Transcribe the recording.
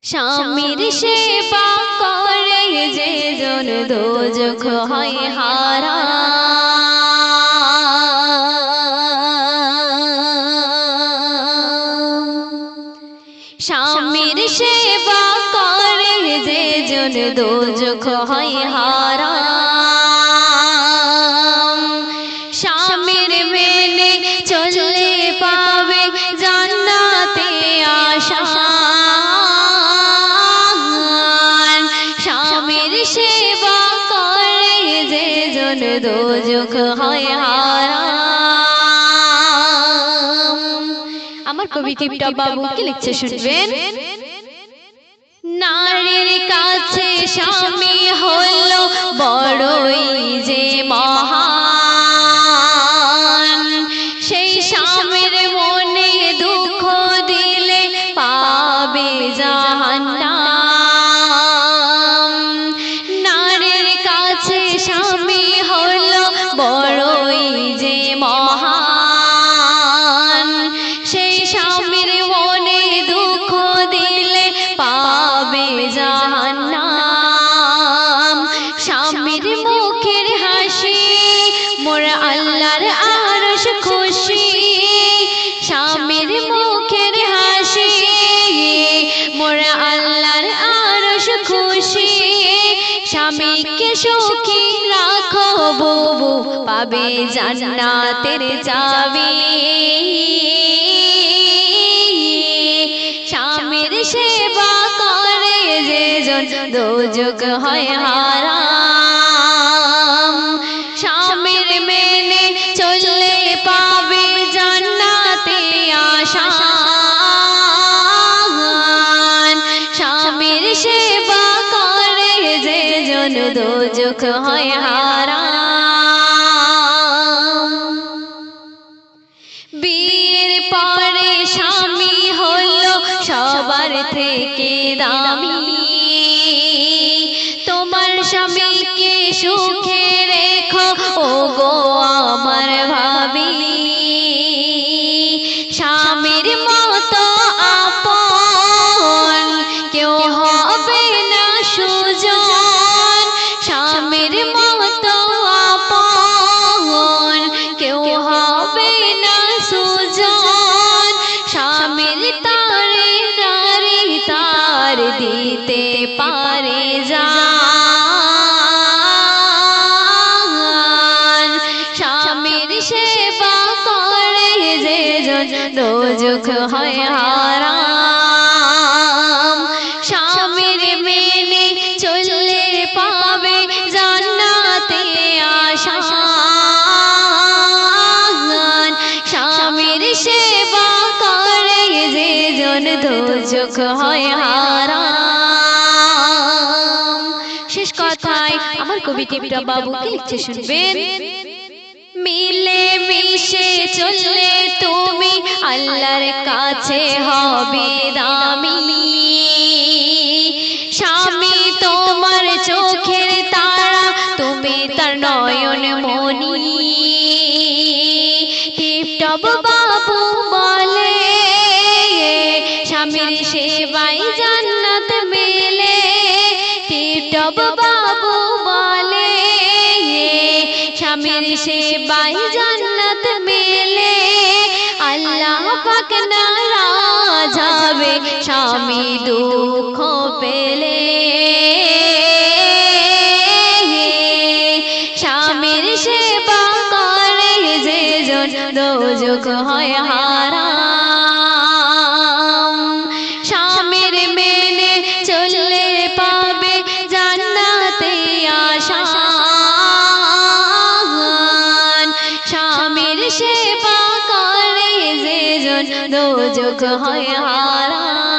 স্বামীর সেবা করে যে জন দোজখ হয় হারাম। স্বামীর সেবা করে যে জন দোজখ হয় হারাম। স্বামীর মেনে চললে পাবে জান্নাতে আসান। স্বামীর সেবা করে যে জন দোজখ হয় হারাম। আমার কবি টিপটপ বাবু কি লিখছে শুনবেন। নারীর কাছে স্বামী হলো বড়ই যে মহান। সেই স্বামীর মনে দুঃখ দিলে পাবে জাহান্নাম। নারীর কাছে স্বামী হলো বড়ই যে মহান। সেই স্বামীর মনে দুঃখ দিলে পাবে জাহান্নাম। স্বামীর মুখের হাসি মোর আল্লাহর আরশ খুশি। স্বামীর মুখের হাসি মোর আল্লাহর আরশ খুশি। স্বামীকে সুখী রাখো বুবু পাবে জান্নাতের চাবি। স্বামীর সেবা করে যে জন দোজখ হয় হারাম। স্বামীর মেনে চললে পাবে জান্নাতে আসান। স্বামীর সেবা করে যে জন দোজখ হয় হারাম। বিয়ের পরে স্বামী হলো সবার থেকে দামি। তোমার স্বামীকে সুখে রেখো ও গো আমার ভাবি। স্বামীর মতো আপন কেউ হবে না সুজন। স্বামীর মতো আপন কেউ হবে না সুজন। স্বামীর তারে নারী তার দিতে পারে জান। স্বামীর সেবা করে যে জন দোজখ হয় হারাম। স্বামীর মেনে চললে পাবে জান্নাতে আসান। স্বামীর সেবা করে যে জন দোজখ হয় হারাম। শেষ কথায় আমার কবি টিপটপ বাবু কি লিখছে শুনবেন। মিলে মিশে চললে তুমি আল্লাহর কাছে হবে দামি। স্বামী তোমার চোখের তারা তুমি তার নয়ন মনি। টিপটপ বাবু বলে স্বামীর সেবায় জান্নাত মেলে। টিপটপ বাবু বলে স্বামীর সেবায় জান্নাত মেলে। আল্লাহ পাক নারাজ হবে স্বামী দুঃখ পেলে। স্বামীর সেবা করে যে জন দোজখ হয় হারাম। স্বামীর মেনে চললে পাবে জান্নাতে আসান। স্বামীর সেবা করে যে জন দোজখ হয় হারাম।